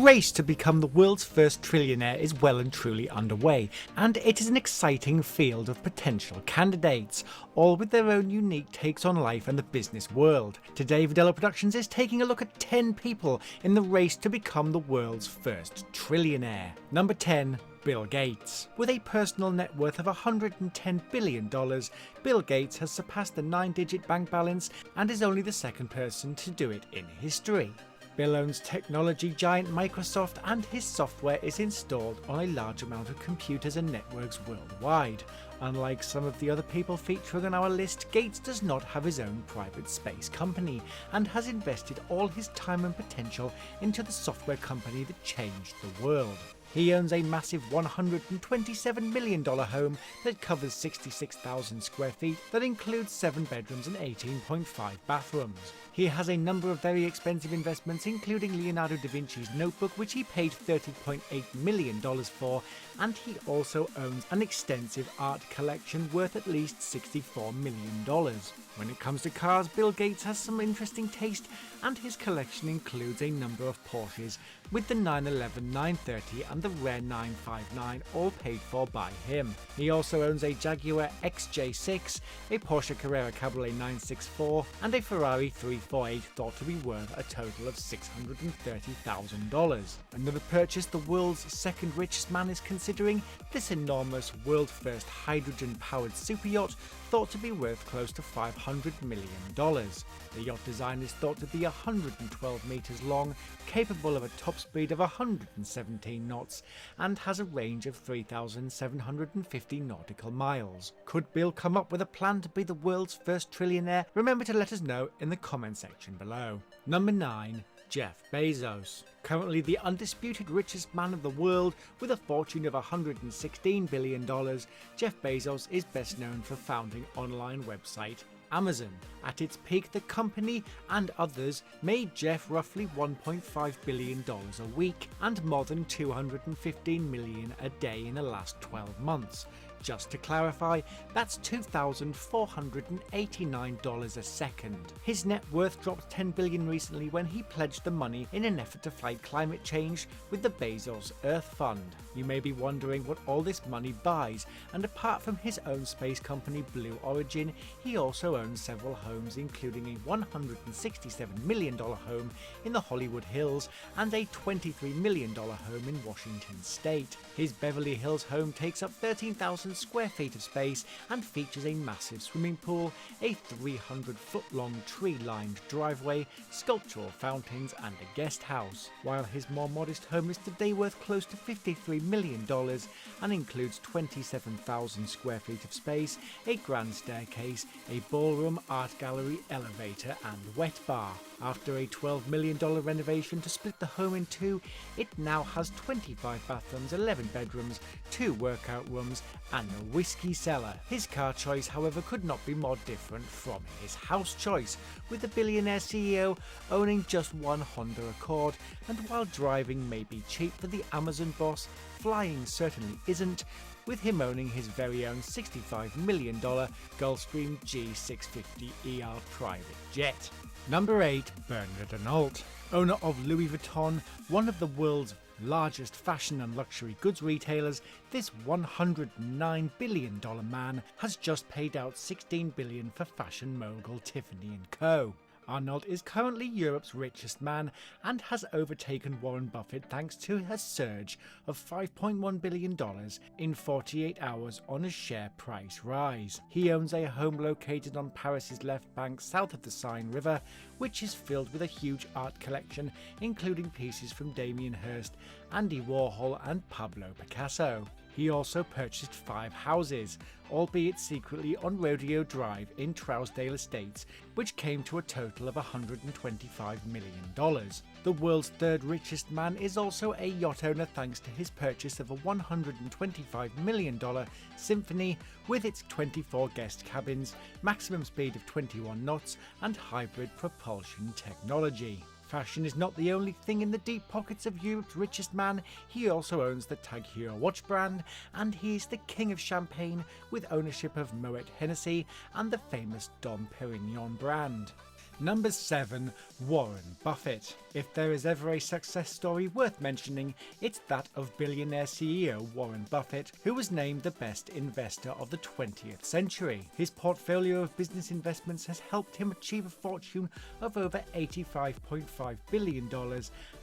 race to become the world's first trillionaire is well and truly underway, and it is an exciting field of potential candidates, all with their own unique takes on life and the business world. Today, Vidello Productions is taking a look at 10 people in the race to become the world's first trillionaire. Number 10. Bill Gates. With a personal net worth of $110 billion, Bill Gates has surpassed the 9-digit bank balance and is only the second person to do it in history. Bill owns technology giant Microsoft, and his software is installed on a large amount of computers and networks worldwide. Unlike some of the other people featuring on our list, Gates does not have his own private space company and has invested all his time and potential into the software company that changed the world. He owns a massive $127 million home that covers 66,000 square feet that includes 7 bedrooms and 18.5 bathrooms. He has a number of very expensive investments, including Leonardo da Vinci's notebook, which he paid $30.8 million for, and he also owns an extensive art collection worth at least $64 million. When it comes to cars, Bill Gates has some interesting taste, and his collection includes a number of Porsches, with the 911 930 and the rare 959 all paid for by him. He also owns a Jaguar XJ6, a Porsche Carrera Cabriolet 964, and a Ferrari 348 thought to be worth a total of $630,000. Another purchase the world's second richest man is considering, this enormous world-first hydrogen-powered super yacht thought to be worth close to $500 million. The yacht design is thought to be 112 meters long, capable of a top speed of 117 knots, and has a range of 3,750 nautical miles. Could Bill come up with a plan to be the world's first trillionaire? Remember to let us know in the comment section below. Number 9. Jeff Bezos. Currently the undisputed richest man of the world with a fortune of $116 billion, Jeff Bezos is best known for founding online website Amazon. At its peak, the company and others made Jeff roughly $1.5 billion a week and more than $215 million a day in the last 12 months. Just to clarify, that's $2,489 a second. His net worth dropped $10 billion recently when he pledged the money in an effort to fight climate change with the Bezos Earth Fund. You may be wondering what all this money buys, and apart from his own space company Blue Origin, he also owns several homes, including a $167 million home in the Hollywood Hills and a $23 million home in Washington State. His Beverly Hills home takes up 13,000 square feet of space and features a massive swimming pool, a 300-foot-long tree-lined driveway, sculptural fountains, and a guest house, while his more modest home is today worth close to $53 million and includes 27,000 square feet of space, a grand staircase, a ballroom, art gallery, elevator, and wet bar. After a $12 million renovation to split the home in two, it now has 25 bathrooms, 11 bedrooms, 2 workout rooms, and a whiskey cellar. His car choice, however, could not be more different from his house choice, with the billionaire CEO owning just one Honda Accord, and while driving may be cheap for the Amazon boss, flying certainly isn't, with him owning his very own $65 million Gulfstream G650ER private jet. Number 8. Bernard Arnault. Owner of Louis Vuitton, one of the world's largest fashion and luxury goods retailers, this $109 billion man has just paid out $16 billion for fashion mogul Tiffany & Co. Arnault is currently Europe's richest man and has overtaken Warren Buffett thanks to a surge of $5.1 billion in 48 hours on a share price rise. He owns a home located on Paris's left bank south of the Seine River, which is filled with a huge art collection including pieces from Damien Hirst, Andy Warhol, and Pablo Picasso. He also purchased 5 houses, albeit secretly, on Rodeo Drive in Trousdale Estates, which came to a total of $125 million. The world's third richest man is also a yacht owner thanks to his purchase of a $125 million Symphony with its 24 guest cabins, maximum speed of 21 knots, and hybrid propulsion technology. Fashion is not the only thing in the deep pockets of Europe's richest man. He also owns the Tag Heuer watch brand, and he is the king of champagne with ownership of Moet Hennessy and the famous Dom Perignon brand. Number 7. Warren Buffett. If there is ever a success story worth mentioning, it's that of billionaire CEO Warren Buffett, who was named the best investor of the 20th century. His portfolio of business investments has helped him achieve a fortune of over $85.5 billion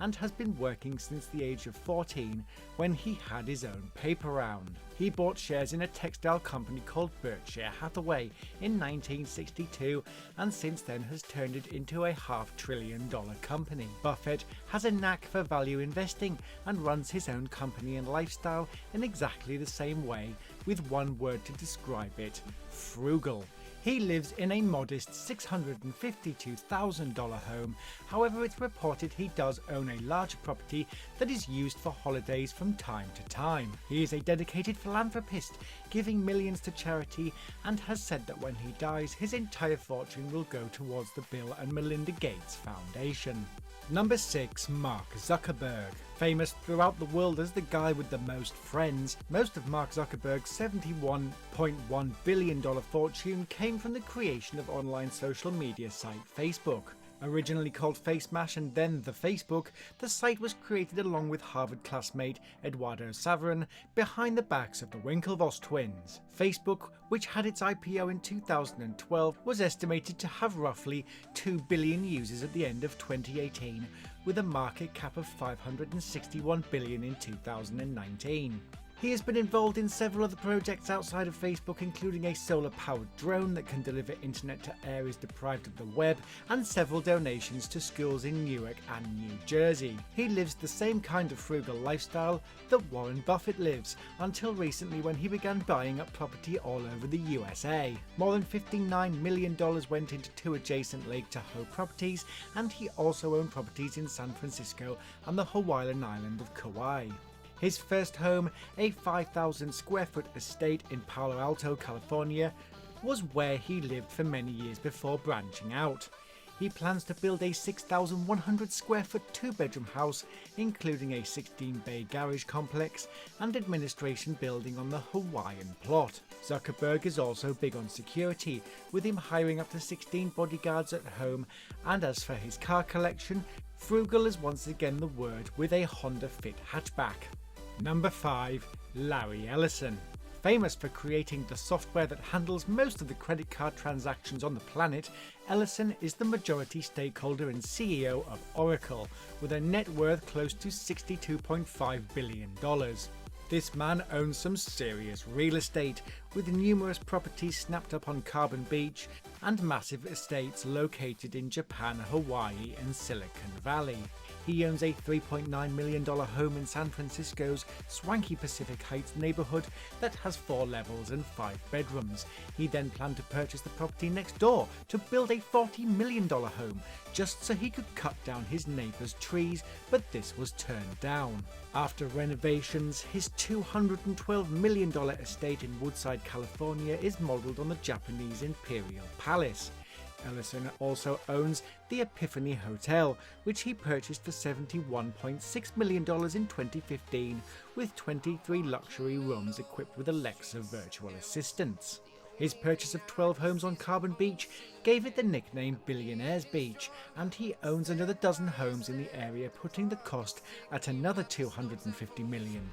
and has been working since the age of 14 when he had his own paper round. He bought shares in a textile company called Berkshire Hathaway in 1962 and since then has turned it into a $500 billion company. Buffett has a knack for value investing and runs his own company and lifestyle in exactly the same way, with one word to describe it: frugal. He lives in a modest $652,000 home. However, it's reported he does own a larger property that is used for holidays from time to time. He is a dedicated philanthropist, giving millions to charity, and has said that when he dies, his entire fortune will go towards the Bill and Melinda Gates Foundation. Number 6. Mark Zuckerberg. Famous throughout the world as the guy with the most friends, most of Mark Zuckerberg's $71.1 billion fortune came from the creation of online social media site Facebook. Originally called FaceMash and then The Facebook, the site was created along with Harvard classmate Eduardo Saverin behind the backs of the Winklevoss twins. Facebook, which had its IPO in 2012, was estimated to have roughly 2 billion users at the end of 2018, with a market cap of $561 billion in 2019. He has been involved in several other projects outside of Facebook, including a solar-powered drone that can deliver internet to areas deprived of the web, and several donations to schools in Newark and New Jersey. He lives the same kind of frugal lifestyle that Warren Buffett lives, until recently when he began buying up property all over the USA. More than $59 million went into 2 adjacent Lake Tahoe properties, and he also owned properties in San Francisco and the Hawaiian island of Kauai. His first home, a 5,000 square foot estate in Palo Alto, California, was where he lived for many years before branching out. He plans to build a 6,100 square foot 2-bedroom house, including a 16-bay garage complex and administration building on the Hawaiian plot. Zuckerberg is also big on security, with him hiring up to 16 bodyguards at home, and as for his car collection, frugal is once again the word, with a Honda Fit hatchback. Number 5. Larry Ellison. Famous for creating the software that handles most of the credit card transactions on the planet, Ellison is the majority stakeholder and CEO of Oracle, with a net worth close to $62.5 billion. This man owns some serious real estate, with numerous properties snapped up on Carbon Beach and massive estates located in Japan, Hawaii and Silicon Valley. He owns a $3.9 million home in San Francisco's swanky Pacific Heights neighborhood that has 4 levels and 5 bedrooms. He then planned to purchase the property next door to build a $40 million home, just so he could cut down his neighbor's trees, but this was turned down. After renovations, his $212 million estate in Woodside, California is modeled on the Japanese Imperial Palace. Ellison also owns the Epiphany Hotel, which he purchased for $71.6 million in 2015, with 23 luxury rooms equipped with Alexa virtual assistants. His purchase of 12 homes on Carbon Beach gave it the nickname Billionaires Beach, and he owns another dozen homes in the area, putting the cost at another $250 million.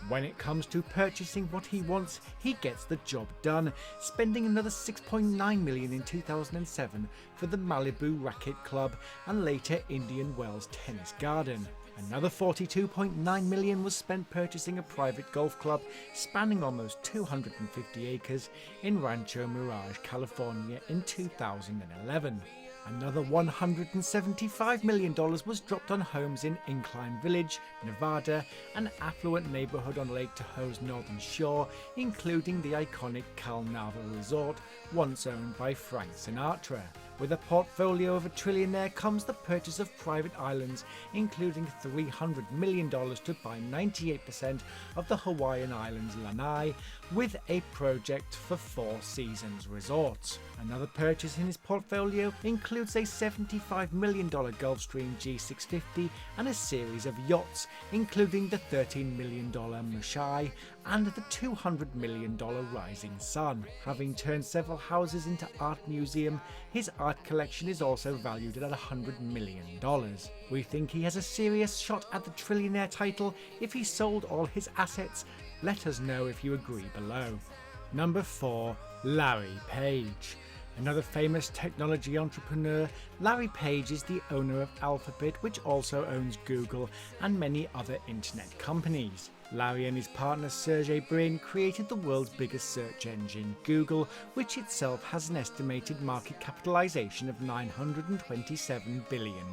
When it comes to purchasing what he wants, he gets the job done, spending another $6.9 million in 2007 for the Malibu Racquet Club and later Indian Wells Tennis Garden. Another $42.9 million was spent purchasing a private golf club spanning almost 250 acres in Rancho Mirage, California in 2011. Another $175 million was dropped on homes in Incline Village, Nevada, an affluent neighborhood on Lake Tahoe's northern shore, including the iconic Cal Naval Resort, once owned by Frank Sinatra. With a portfolio of a trillionaire comes the purchase of private islands, including $300 million to buy 98% of the Hawaiian islands Lanai, with a project for 4 Seasons resorts. Another purchase in his portfolio includes a $75 million Gulfstream G650 and a series of yachts, including the $13 million Mushai and the $200 million Rising Sun. Having turned several houses into art museum, his art collection is also valued at $100 million. We think he has a serious shot at the Trillionaire title if he sold all his assets. Let us know if you agree below. Number 4. Larry Page. Another famous technology entrepreneur, Larry Page is the owner of Alphabet, which also owns Google and many other internet companies. Larry and his partner Sergey Brin created the world's biggest search engine, Google, which itself has an estimated market capitalization of $927 billion.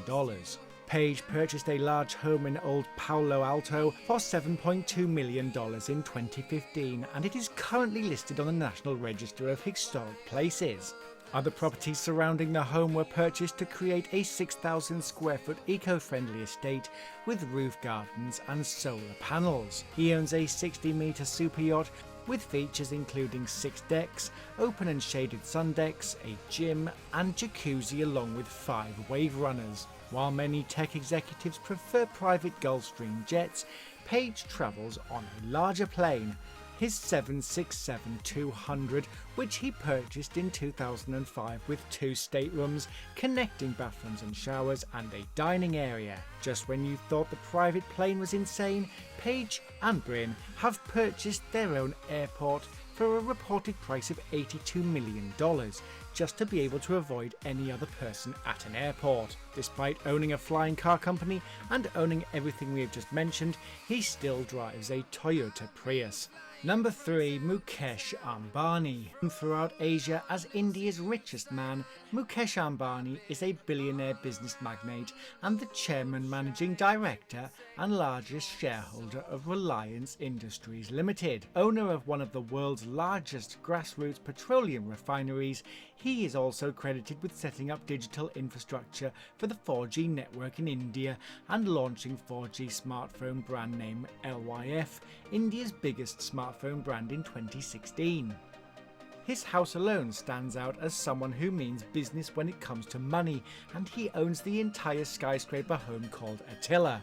Page purchased a large home in Old Palo Alto for $7.2 million in 2015, and it is currently listed on the National Register of Historic Places. Other properties surrounding the home were purchased to create a 6,000 square foot eco-friendly estate with roof gardens and solar panels. He owns a 60-meter super yacht with features including 6 decks, open and shaded sun decks, a gym and jacuzzi along with 5 wave runners. While many tech executives prefer private Gulfstream jets, Page travels on a larger plane, his 767-200, which he purchased in 2005 with 2 staterooms, connecting bathrooms and showers, and a dining area. Just when you thought the private plane was insane, Page and Brin have purchased their own airport for a reported price of $82 million, just to be able to avoid any other person at an airport. Despite owning a flying car company and owning everything we have just mentioned, he still drives a Toyota Prius. Number 3. Mukesh Ambani. Throughout Asia as India's richest man, Mukesh Ambani is a billionaire business magnate and the chairman, managing director and largest shareholder of Reliance Industries Limited. Owner of one of the world's largest grassroots petroleum refineries, he is also credited with setting up digital infrastructure for the 4G network in India and launching 4G smartphone brand name LYF, India's biggest smartphone brand, in 2016. His house alone stands out as someone who means business when it comes to money, and he owns the entire skyscraper home called Attila.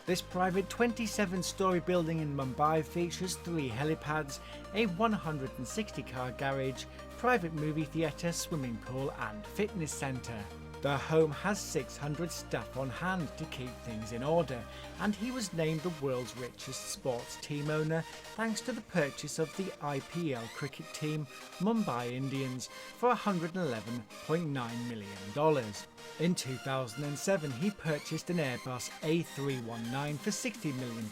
This private 27-story building in Mumbai features 3 helipads, a 160-car garage, private movie theatre, swimming pool and fitness centre. The home has 600 staff on hand to keep things in order, and he was named the world's richest sports team owner thanks to the purchase of the IPL cricket team Mumbai Indians for $111.9 million. In 2007 he purchased an Airbus A319 for $60 million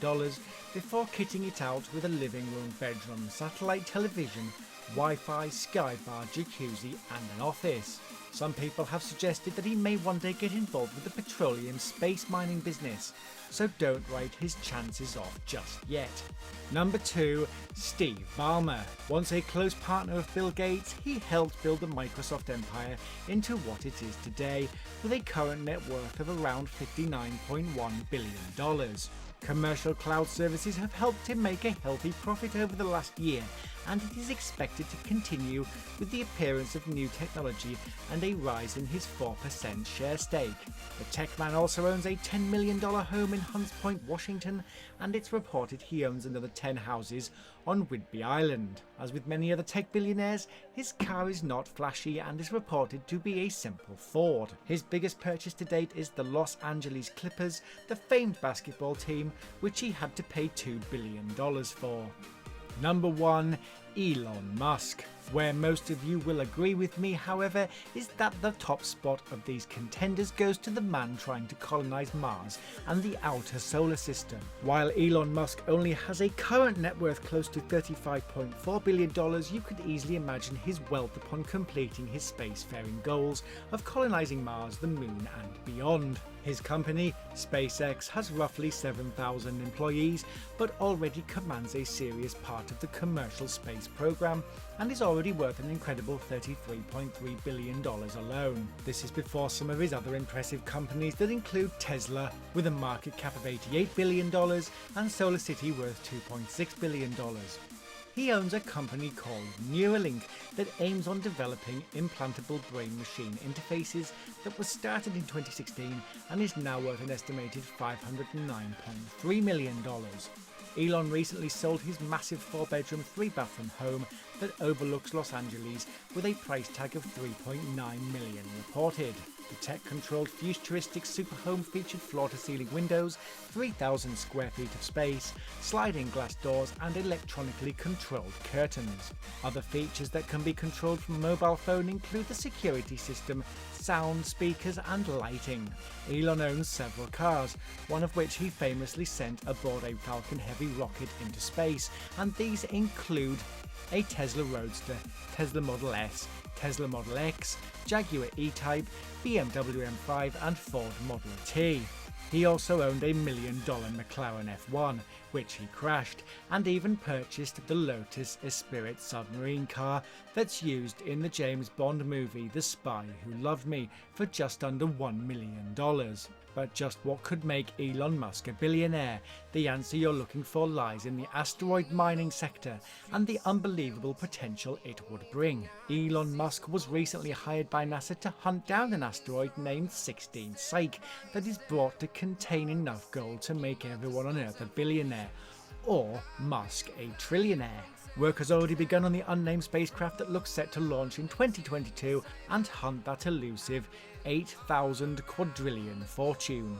before kitting it out with a living room, bedroom, satellite television, Wi-Fi, sky bar, jacuzzi and an office. Some people have suggested that he may one day get involved with the petroleum space mining business, so don't write his chances off just yet. Number 2. Steve Ballmer. Once a close partner of Bill Gates, he helped build the Microsoft empire into what it is today, with a current net worth of around $59.1 billion. Commercial cloud services have helped him make a healthy profit over the last year, and it is expected to continue with the appearance of new technology and a rise in his 4% share stake. The tech man also owns a $10 million home in Hunts Point, Washington, and it's reported he owns another 10 houses on Whidbey Island. As with many other tech billionaires, his car is not flashy and is reported to be a simple Ford. His biggest purchase to date is the Los Angeles Clippers, the famed basketball team, which he had to pay $2 billion for. Number 1. Elon Musk. Where most of you will agree with me, however, is that the top spot of these contenders goes to the man trying to colonize Mars and the outer solar system. While Elon Musk only has a current net worth close to $35.4 billion, you could easily imagine his wealth upon completing his spacefaring goals of colonizing Mars, the moon and beyond. His company, SpaceX, has roughly 7,000 employees, but already commands a serious part of the commercial space program and is already worth an incredible $33.3 billion alone. This is before some of his other impressive companies that include Tesla, with a market cap of $88 billion, and SolarCity worth $2.6 billion. He owns a company called Neuralink that aims on developing implantable brain-machine interfaces that was started in 2016 and is now worth an estimated $509.3 million. Elon recently sold his massive 4-bedroom, 3-bathroom home that overlooks Los Angeles with a price tag of $3.9 million reported. The tech-controlled futuristic super home featured floor-to-ceiling windows, 3,000 square feet of space, sliding glass doors and electronically controlled curtains. Other features that can be controlled from a mobile phone include the security system, sound, speakers and lighting. Elon owns several cars, one of which he famously sent aboard a Falcon Heavy rocket into space, and these include a Tesla Roadster, Tesla Model S, Tesla Model X, Jaguar E-Type, BMW M5 and Ford Model T. He also owned a $1 million McLaren F1, which he crashed, and even purchased the Lotus Esprit submarine car that's used in the James Bond movie The Spy Who Loved Me for just under $1 million. But just what could make Elon Musk a billionaire? The answer you're looking for lies in the asteroid mining sector and the unbelievable potential it would bring. Elon Musk was recently hired by NASA to hunt down an asteroid named 16 Psyche that is brought to contain enough gold to make everyone on Earth a billionaire, or Musk a trillionaire. Work has already begun on the unnamed spacecraft that looks set to launch in 2022 and hunt that elusive 8,000 quadrillion fortune.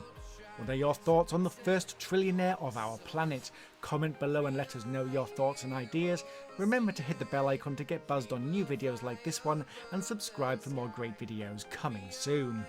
What are your thoughts on the first trillionaire of our planet? Comment below and let us know your thoughts and ideas. Remember to hit the bell icon to get buzzed on new videos like this one, and subscribe for more great videos coming soon.